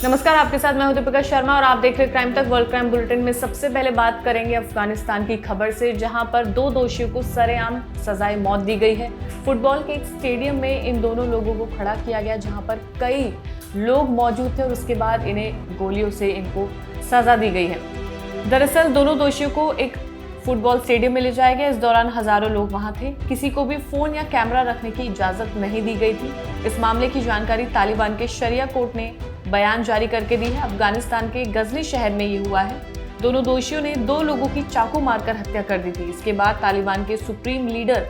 नमस्कार, आपके साथ मैं हूं दीपिका शर्मा और आप देख रहे क्राइम तक। वर्ल्ड क्राइम बुलेटिन में सबसे पहले बात करेंगे अफगानिस्तान की खबर से, जहां पर 2 दोषियों को सरेआम सजाए मौत दी गई है। फुटबॉल के एक स्टेडियम में इन दोनों लोगों को खड़ा किया गया, जहां पर कई लोग मौजूद थे और उसके बाद इन्हें गोलियों से इनको सजा दी गई है। दरअसल दोनों दोषियों को एक फुटबॉल स्टेडियम में ले जाया गया। इस दौरान हजारों लोग वहां थे। किसी को भी फोन या कैमरा रखने की इजाजत नहीं दी गई थी। इस मामले की जानकारी तालिबान के शरिया कोर्ट ने बयान जारी करके दी है। अफगानिस्तान के गजनी शहर में ये हुआ है। दोनों दोषियों ने 2 लोगों की चाकू मारकर हत्या कर दी थी। इसके बाद तालिबान के सुप्रीम लीडर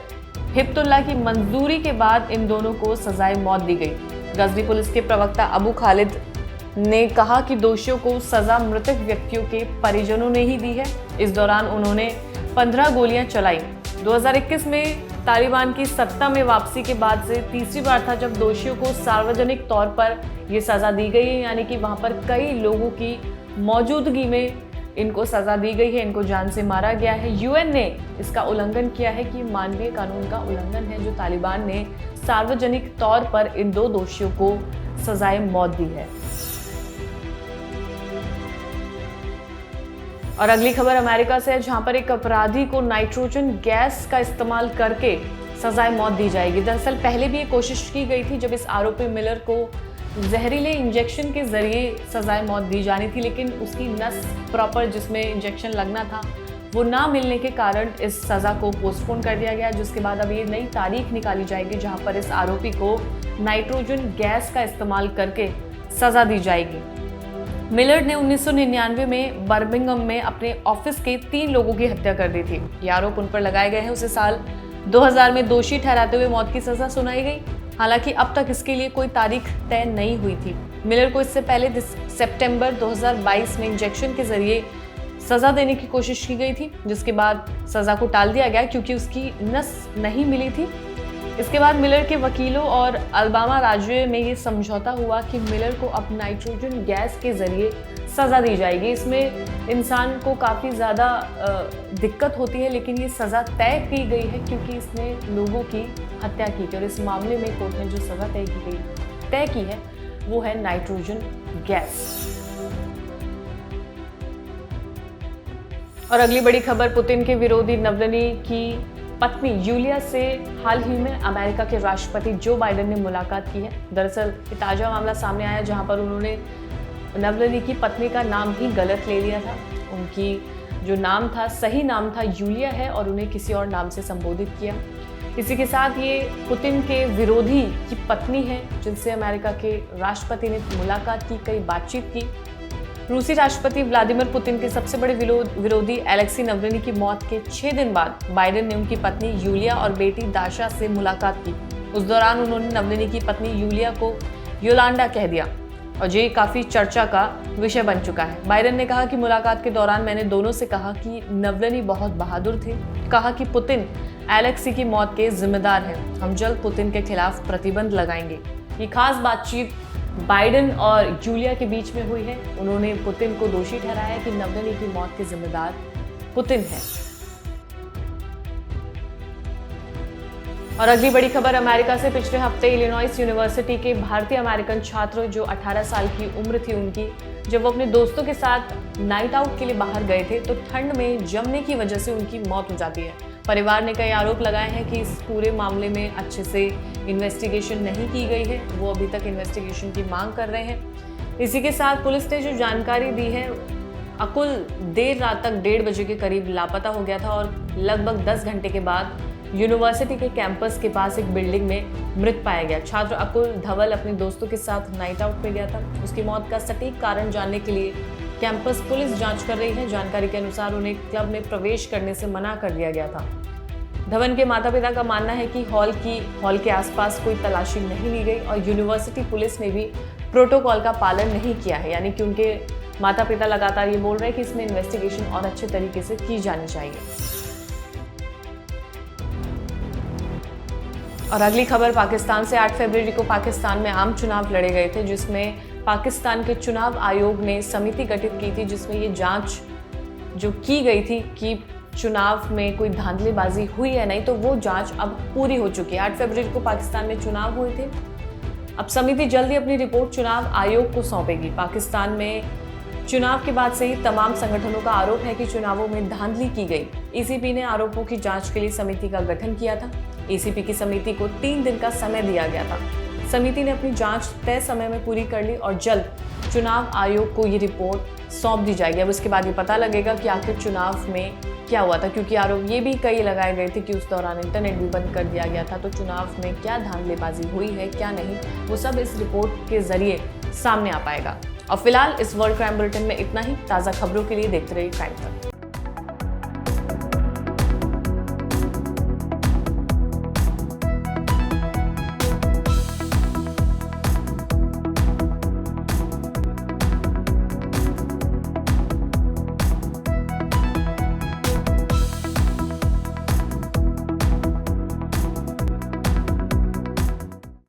हिब्बतुल्लाह की मंजूरी के बाद इन दोनों को सजाए मौत दी गई। गजनी पुलिस के प्रवक्ता अबू खालिद ने कहा कि दोषियों को सजा मृतक व्यक्तियों के परिजनों ने ही दी है। इस दौरान उन्होंने 15 गोलियां चलाई। 2021 में तालिबान की सत्ता में वापसी के बाद से तीसरी बार था जब दोषियों को सार्वजनिक तौर पर ये सजा दी गई है, यानी कि वहां पर कई लोगों की मौजूदगी में इनको सजा दी गई है। इनको जान से मारा गया है। यूएन ने इसका उल्लंघन किया है कि मानवीय कानून का उल्लंघन है, जो तालिबान ने सार्वजनिक तौर पर इन 2 दोषियों को सजाए मौत दी है। और अगली खबर अमेरिका से है, जहां पर एक अपराधी को नाइट्रोजन गैस का इस्तेमाल करके सजाए मौत दी जाएगी। दरअसल पहले भी ये कोशिश की गई थी, जब इस आरोपी मिलर को जहरीले इंजेक्शन के जरिए सजाए मौत दी जानी थी, लेकिन उसकी नस प्रॉपर जिसमें इंजेक्शन लगना था वो ना मिलने के कारण इस सज़ा को पोस्टपोन कर दिया गया, जिसके बाद अब ये नई तारीख निकाली जाएगी जहां पर इस आरोपी को नाइट्रोजन गैस का इस्तेमाल करके सज़ा दी जाएगी। मिलर ने 1999 में बर्मिंघम में अपने ऑफिस के 3 लोगों की हत्या कर दी थी। ये आरोप उन पर लगाए गए हैं। उसे साल 2000 में दोषी ठहराते हुए मौत की सजा सुनाई गई। हालांकि अब तक इसके लिए कोई तारीख तय नहीं हुई थी। मिलर को इससे पहले सितंबर 2022 में इंजेक्शन के जरिए सजा देने की कोशिश की गई थी, जिसके बाद सजा को टाल दिया गया क्योंकि उसकी नस नहीं मिली थी। इसके बाद मिलर के वकीलों और अलाबामा राज्य में ये समझौता हुआ कि मिलर को अब नाइट्रोजन गैस के जरिए सज़ा दी जाएगी। इसमें इंसान को काफ़ी ज़्यादा दिक्कत होती है, लेकिन ये सज़ा तय की गई है क्योंकि इसने लोगों की हत्या की थी और इस मामले में कोर्ट ने जो सज़ा तय की है वो है नाइट्रोजन गैस। और अगली बड़ी खबर, पुतिन के विरोधी नवलनी की पत्नी यूलिया से हाल ही में अमेरिका के राष्ट्रपति जो बाइडेन ने मुलाकात की है। दरअसल ये ताज़ा मामला सामने आया जहां पर उन्होंने नवलनी की पत्नी का नाम ही गलत ले लिया था। उनकी जो नाम था, सही नाम था यूलिया है और उन्हें किसी और नाम से संबोधित किया। इसी के साथ ये पुतिन के विरोधी की पत्नी है, जिनसे अमेरिका के राष्ट्रपति ने मुलाकात की, कई बातचीत की। रूसी राष्ट्रपति व्लादिमीर पुतिन के सबसे बड़े विरोधी एलेक्सी नवलनी की मौत के 6 दिन बाद बाइडेन ने उनकी पत्नी यूलिया और बेटी दाशा से मुलाकात की। उस दौरान उन्होंने नवलनी की पत्नी यूलिया को योलांडा कह दिया और ये काफ़ी चर्चा का विषय बन चुका है। बाइडेन ने कहा कि मुलाकात के दौरान मैंने दोनों से कहा कि नवलनी बहुत बहादुर थे। कहा कि पुतिन एलेक्सी की मौत के जिम्मेदार हैं। हम जल्द पुतिन के खिलाफ प्रतिबंध लगाएंगे। ये खास बातचीत बाइडेन और यूलिया के बीच में हुई है। उन्होंने पुतिन को दोषी ठहराया कि नवलनी की मौत के जिम्मेदार पुतिन है। और अगली बड़ी खबर अमेरिका से, पिछले हफ्ते इलिनॉइस यूनिवर्सिटी के भारतीय अमेरिकन छात्र जो 18 साल की उम्र थी उनकी, जब वो अपने दोस्तों के साथ नाइट आउट के लिए बाहर गए थे तो ठंड में जमने की वजह से उनकी मौत हो जाती है। परिवार ने कई आरोप लगाए हैं कि इस पूरे मामले में अच्छे से इन्वेस्टिगेशन नहीं की गई है। वो अभी तक इन्वेस्टिगेशन की मांग कर रहे हैं। इसी के साथ पुलिस ने जो जानकारी दी है, अकुल देर रात तक 1:30 बजे के करीब लापता हो गया था और लगभग 10 घंटे के बाद यूनिवर्सिटी के कैंपस के पास एक बिल्डिंग में मृत पाया गया। छात्र अकुल धवल अपने दोस्तों के साथ नाइट आउट पे गया था। उसकी मौत का सटीक कारण जानने के लिए कैंपस पुलिस जांच कर रही है। जानकारी के अनुसार उन्हें क्लब में प्रवेश करने से मना कर दिया गया था। धवन के माता पिता का मानना है कि हॉल के आसपास कोई तलाशी नहीं ली गई और यूनिवर्सिटी पुलिस ने भी प्रोटोकॉल का पालन नहीं किया है, यानी कि उनके माता पिता लगातार ये बोल रहे हैं कि इसमें इन्वेस्टिगेशन और अच्छे तरीके से की जानी चाहिए। और अगली खबर पाकिस्तान से, 8 फरवरी को पाकिस्तान में आम चुनाव लड़े गए थे, जिसमें पाकिस्तान के चुनाव आयोग ने समिति गठित की थी, जिसमें ये जांच जो की गई थी कि चुनाव में कोई धांधलीबाजी हुई है नहीं, तो वो जांच अब पूरी हो चुकी है। 8 फरवरी को पाकिस्तान में चुनाव हुए थे। अब समिति जल्द ही अपनी रिपोर्ट चुनाव आयोग को सौंपेगी। पाकिस्तान में चुनाव के बाद से ही तमाम संगठनों का आरोप है कि चुनावों में धांधली की गई। ईसीपी ने आरोपों की जांच के लिए समिति का गठन किया था। ईसीपी की समिति को 3 दिन का समय दिया गया था। समिति ने अपनी जांच तय समय में पूरी कर ली और जल्द चुनाव आयोग को ये रिपोर्ट सौंप दी जाएगी। अब उसके बाद ये पता लगेगा कि आखिर चुनाव में क्या हुआ था, क्योंकि आरोप ये भी कई लगाए गए थे कि उस दौरान इंटरनेट भी बंद कर दिया गया था। तो चुनाव में क्या धांधलीबाजी हुई है क्या नहीं, वो सब इस रिपोर्ट के जरिए सामने आ पाएगा। और फिलहाल इस वर्ल्ड क्राइम बुलेटिन में इतना ही। ताज़ा खबरों के लिए देखते रहिए क्राइम तक।